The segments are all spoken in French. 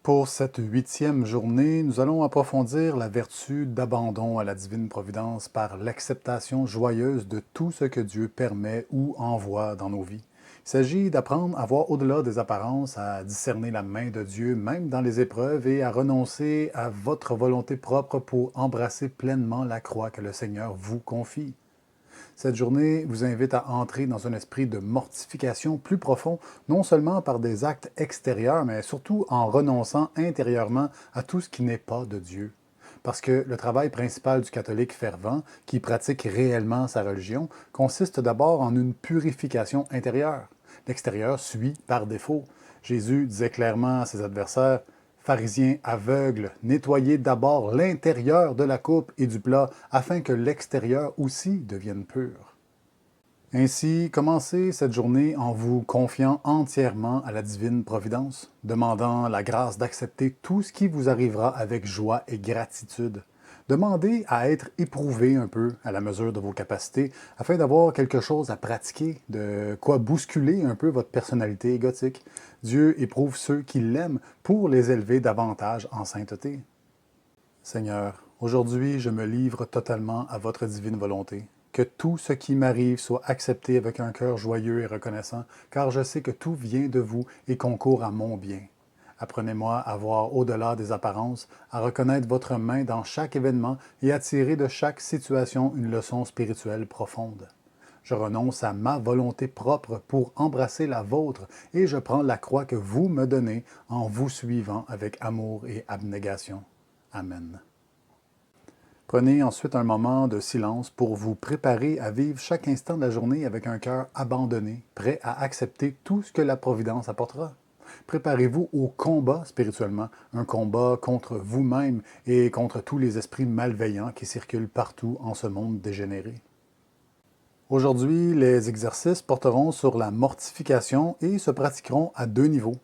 Pour cette 8e journée, nous allons approfondir la vertu d'abandon à la divine providence par l'acceptation joyeuse de tout ce que Dieu permet ou envoie dans nos vies. Il s'agit d'apprendre à voir au-delà des apparences, à discerner la main de Dieu même dans les épreuves et à renoncer à votre volonté propre pour embrasser pleinement la croix que le Seigneur vous confie. Cette journée vous invite à entrer dans un esprit de mortification plus profond, non seulement par des actes extérieurs, mais surtout en renonçant intérieurement à tout ce qui n'est pas de Dieu. Parce que le travail principal du catholique fervent, qui pratique réellement sa religion, consiste d'abord en une purification intérieure. L'extérieur suit par défaut. Jésus disait clairement à ses adversaires: Pharisiens aveugles, nettoyez d'abord l'intérieur de la coupe et du plat, afin que l'extérieur aussi devienne pur. Ainsi, commencez cette journée en vous confiant entièrement à la divine providence, demandant la grâce d'accepter tout ce qui vous arrivera avec joie et gratitude. Demandez à être éprouvé un peu à la mesure de vos capacités, afin d'avoir quelque chose à pratiquer, de quoi bousculer un peu votre personnalité égotique. Dieu éprouve ceux qui l'aiment pour les élever davantage en sainteté. Seigneur, aujourd'hui je me livre totalement à votre divine volonté. Que tout ce qui m'arrive soit accepté avec un cœur joyeux et reconnaissant, car je sais que tout vient de vous et concourt à mon bien. Apprenez-moi à voir au-delà des apparences, à reconnaître votre main dans chaque événement et à tirer de chaque situation une leçon spirituelle profonde. Je renonce à ma volonté propre pour embrasser la vôtre et je prends la croix que vous me donnez en vous suivant avec amour et abnégation. Amen. Prenez ensuite un moment de silence pour vous préparer à vivre chaque instant de la journée avec un cœur abandonné, prêt à accepter tout ce que la Providence apportera. Préparez-vous au combat spirituellement, un combat contre vous-même et contre tous les esprits malveillants qui circulent partout en ce monde dégénéré. Aujourd'hui, les exercices porteront sur la mortification et se pratiqueront à 2 niveaux.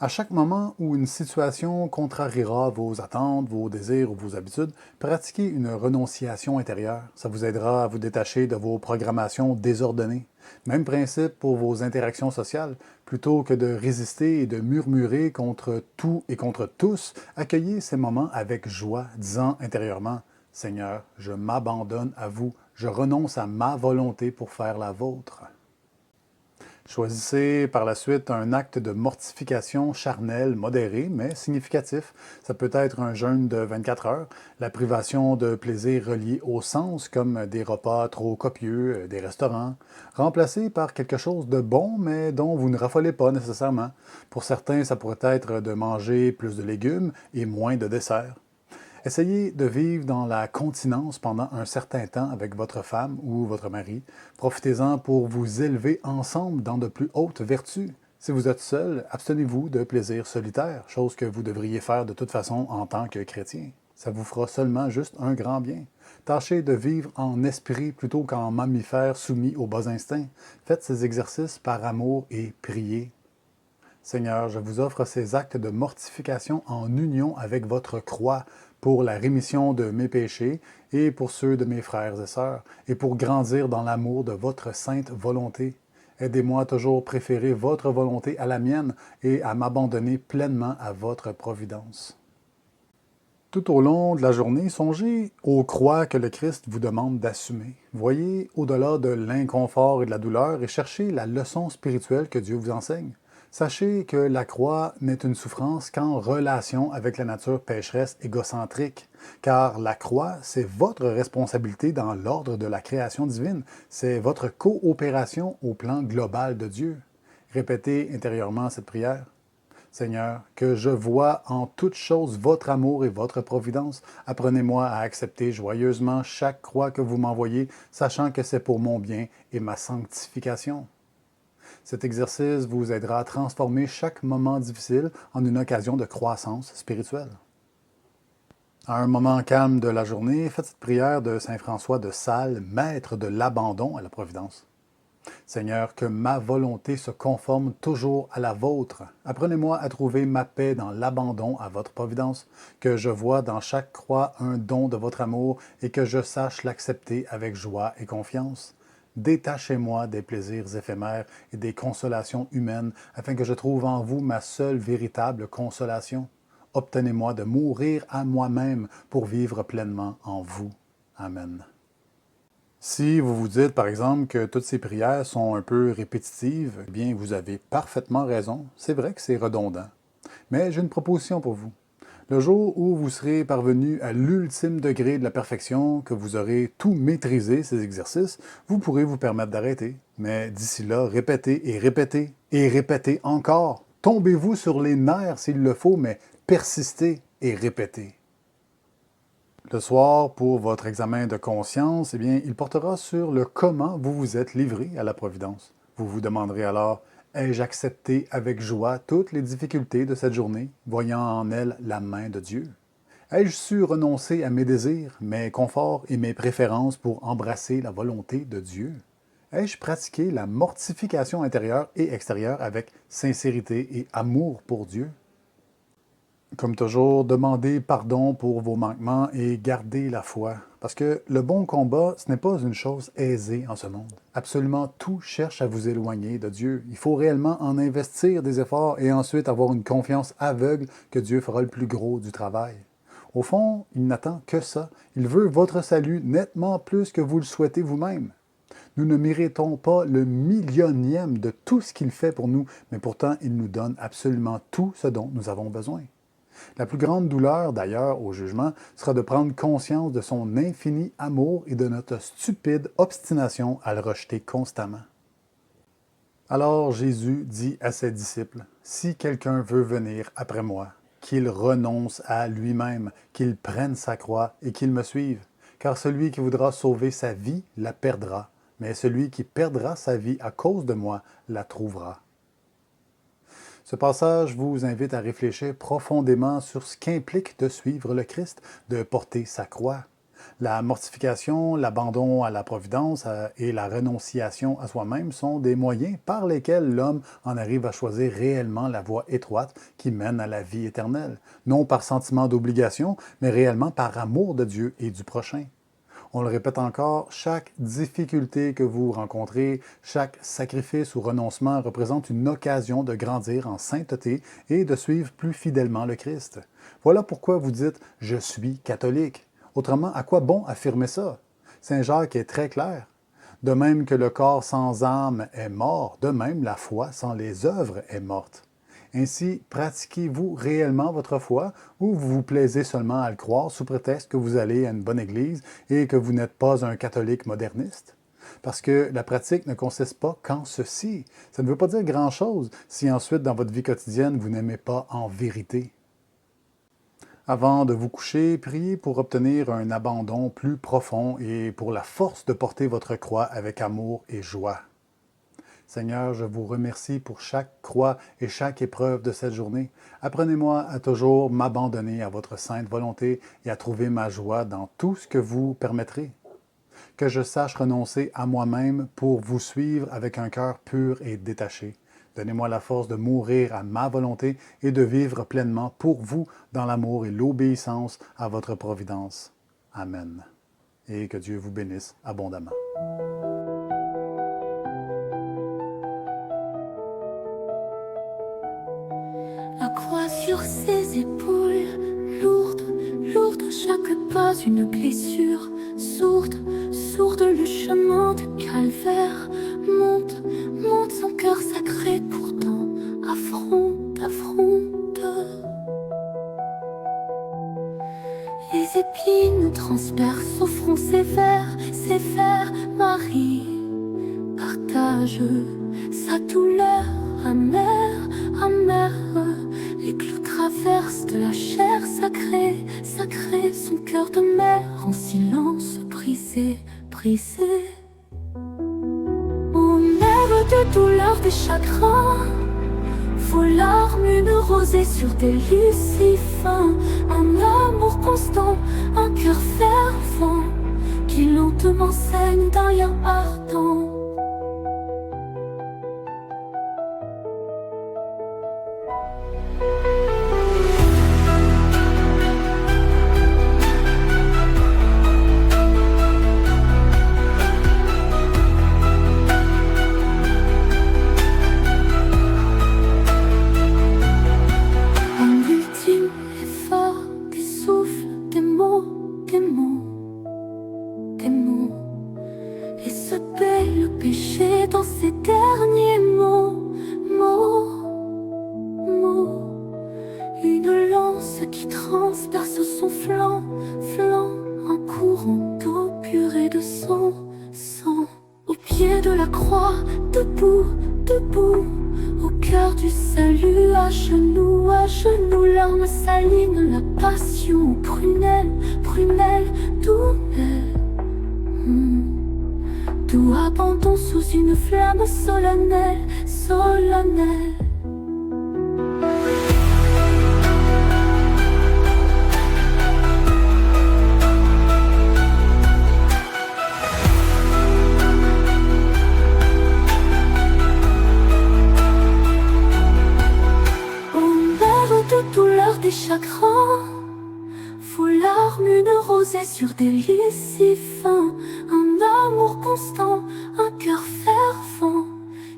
À chaque moment où une situation contrariera vos attentes, vos désirs ou vos habitudes, pratiquez une renonciation intérieure. Ça vous aidera à vous détacher de vos programmations désordonnées. Même principe pour vos interactions sociales. Plutôt que de résister et de murmurer contre tout et contre tous, accueillez ces moments avec joie, disant intérieurement: Seigneur, je m'abandonne à vous, je renonce à ma volonté pour faire la vôtre. Choisissez par la suite un acte de mortification charnelle modéré, mais significatif. Ça peut être un jeûne de 24 heures, la privation de plaisirs reliés au sens, comme des repas trop copieux, des restaurants, remplacé par quelque chose de bon, mais dont vous ne raffolez pas nécessairement. Pour certains, ça pourrait être de manger plus de légumes et moins de desserts. Essayez de vivre dans la continence pendant un certain temps avec votre femme ou votre mari. Profitez-en pour vous élever ensemble dans de plus hautes vertus. Si vous êtes seul, abstenez-vous de plaisirs solitaires, chose que vous devriez faire de toute façon en tant que chrétien. Ça vous fera seulement juste un grand bien. Tâchez de vivre en esprit plutôt qu'en mammifère soumis aux bas instincts. Faites ces exercices par amour et priez. Seigneur, je vous offre ces actes de mortification en union avec votre croix pour la rémission de mes péchés et pour ceux de mes frères et sœurs, et pour grandir dans l'amour de votre sainte volonté. Aidez-moi à toujours préférer votre volonté à la mienne et à m'abandonner pleinement à votre providence. Tout au long de la journée, songez aux croix que le Christ vous demande d'assumer. Voyez au-delà de l'inconfort et de la douleur et cherchez la leçon spirituelle que Dieu vous enseigne. Sachez que la croix n'est une souffrance qu'en relation avec la nature pécheresse égocentrique, car la croix, c'est votre responsabilité dans l'ordre de la création divine, c'est votre coopération au plan global de Dieu. Répétez intérieurement cette prière. Seigneur, que je vois en toutes choses votre amour et votre providence. Apprenez-moi à accepter joyeusement chaque croix que vous m'envoyez, sachant que c'est pour mon bien et ma sanctification. Cet exercice vous aidera à transformer chaque moment difficile en une occasion de croissance spirituelle. À un moment calme de la journée, faites cette prière de Saint François de Sales, maître de l'abandon à la Providence. Seigneur, que ma volonté se conforme toujours à la vôtre. Apprenez-moi à trouver ma paix dans l'abandon à votre providence, que je vois dans chaque croix un don de votre amour et que je sache l'accepter avec joie et confiance. Détachez-moi des plaisirs éphémères et des consolations humaines, afin que je trouve en vous ma seule véritable consolation. Obtenez-moi de mourir à moi-même pour vivre pleinement en vous. Amen. Si vous vous dites, par exemple, que toutes ces prières sont un peu répétitives, eh bien, vous avez parfaitement raison. C'est vrai que c'est redondant. Mais j'ai une proposition pour vous. Le jour où vous serez parvenu à l'ultime degré de la perfection, que vous aurez tout maîtrisé, ces exercices, vous pourrez vous permettre d'arrêter. Mais d'ici là, répétez et répétez et répétez encore. Tombez-vous sur les nerfs s'il le faut, mais persistez et répétez. Le soir, pour votre examen de conscience, eh bien, il portera sur le comment vous vous êtes livré à la Providence. Vous vous demanderez alors, ai-je accepté avec joie toutes les difficultés de cette journée, voyant en elles la main de Dieu? Ai-je su renoncer à mes désirs, mes conforts et mes préférences pour embrasser la volonté de Dieu? Ai-je pratiqué la mortification intérieure et extérieure avec sincérité et amour pour Dieu? Comme toujours, demandez pardon pour vos manquements et gardez la foi. Parce que le bon combat, ce n'est pas une chose aisée en ce monde. Absolument tout cherche à vous éloigner de Dieu. Il faut réellement en investir des efforts et ensuite avoir une confiance aveugle que Dieu fera le plus gros du travail. Au fond, il n'attend que ça. Il veut votre salut nettement plus que vous le souhaitez vous-même. Nous ne méritons pas le millionième de tout ce qu'il fait pour nous, mais pourtant il nous donne absolument tout ce dont nous avons besoin. La plus grande douleur, d'ailleurs, au jugement, sera de prendre conscience de son infini amour et de notre stupide obstination à le rejeter constamment. Alors Jésus dit à ses disciples, « Si quelqu'un veut venir après moi, qu'il renonce à lui-même, qu'il prenne sa croix et qu'il me suive. Car celui qui voudra sauver sa vie la perdra, mais celui qui perdra sa vie à cause de moi la trouvera. » Ce passage vous invite à réfléchir profondément sur ce qu'implique de suivre le Christ, de porter sa croix. La mortification, l'abandon à la providence et la renonciation à soi-même sont des moyens par lesquels l'homme en arrive à choisir réellement la voie étroite qui mène à la vie éternelle, non par sentiment d'obligation, mais réellement par amour de Dieu et du prochain. On le répète encore, chaque difficulté que vous rencontrez, chaque sacrifice ou renoncement représente une occasion de grandir en sainteté et de suivre plus fidèlement le Christ. Voilà pourquoi vous dites « Je suis catholique ». Autrement, à quoi bon affirmer ça? Saint Jacques est très clair. De même que le corps sans âme est mort, de même la foi sans les œuvres est morte. Ainsi, pratiquez-vous réellement votre foi ou vous vous plaisez seulement à le croire sous prétexte que vous allez à une bonne église et que vous n'êtes pas un catholique moderniste? Parce que la pratique ne consiste pas qu'en ceci. Ça ne veut pas dire grand-chose si ensuite dans votre vie quotidienne vous n'aimez pas en vérité. Avant de vous coucher, priez pour obtenir un abandon plus profond et pour la force de porter votre croix avec amour et joie. Seigneur, je vous remercie pour chaque croix et chaque épreuve de cette journée. Apprenez-moi à toujours m'abandonner à votre sainte volonté et à trouver ma joie dans tout ce que vous permettrez. Que je sache renoncer à moi-même pour vous suivre avec un cœur pur et détaché. Donnez-moi la force de mourir à ma volonté et de vivre pleinement pour vous dans l'amour et l'obéissance à votre providence. Amen. Et que Dieu vous bénisse abondamment. La croix sur ses épaules, lourde, lourde à chaque pas, une blessure, sourde, sourde le chemin de calvaire, monte, monte son cœur sacré, pourtant affronte, affronte. Les épines transpercent au front sévère, sévère, Marie partage sa douleur amère, amère. Les clous traversent de la chair sacrée, sacrée, son cœur de mère en silence brisé, brisé. Aux mers de douleur, des chagrins, vos larmes, une rosée sur des lucifins, un amour constant, un cœur fervent, qui lentement saigne d'un lien ardent. souffrance berce son flanc, flanc, un courant d'eau pure et de sang, sang. Au pied de la croix, debout, debout, au cœur du salut, à genoux, larmes salines, la passion, prunelle, prunelle, doux doux abandon sous une flamme solennelle, solennelle. De douleur des chagrins, foulard une rosée sur des lys si fins, un amour constant, un cœur fervent,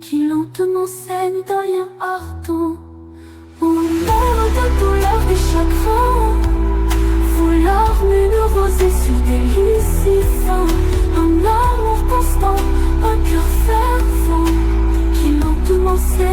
qui lentement saigne d'un lien ardent. Ô mère de douleur des chagrins, foulard une rosée sur des lys si fins, un amour constant, un cœur fervent, qui lentement saigne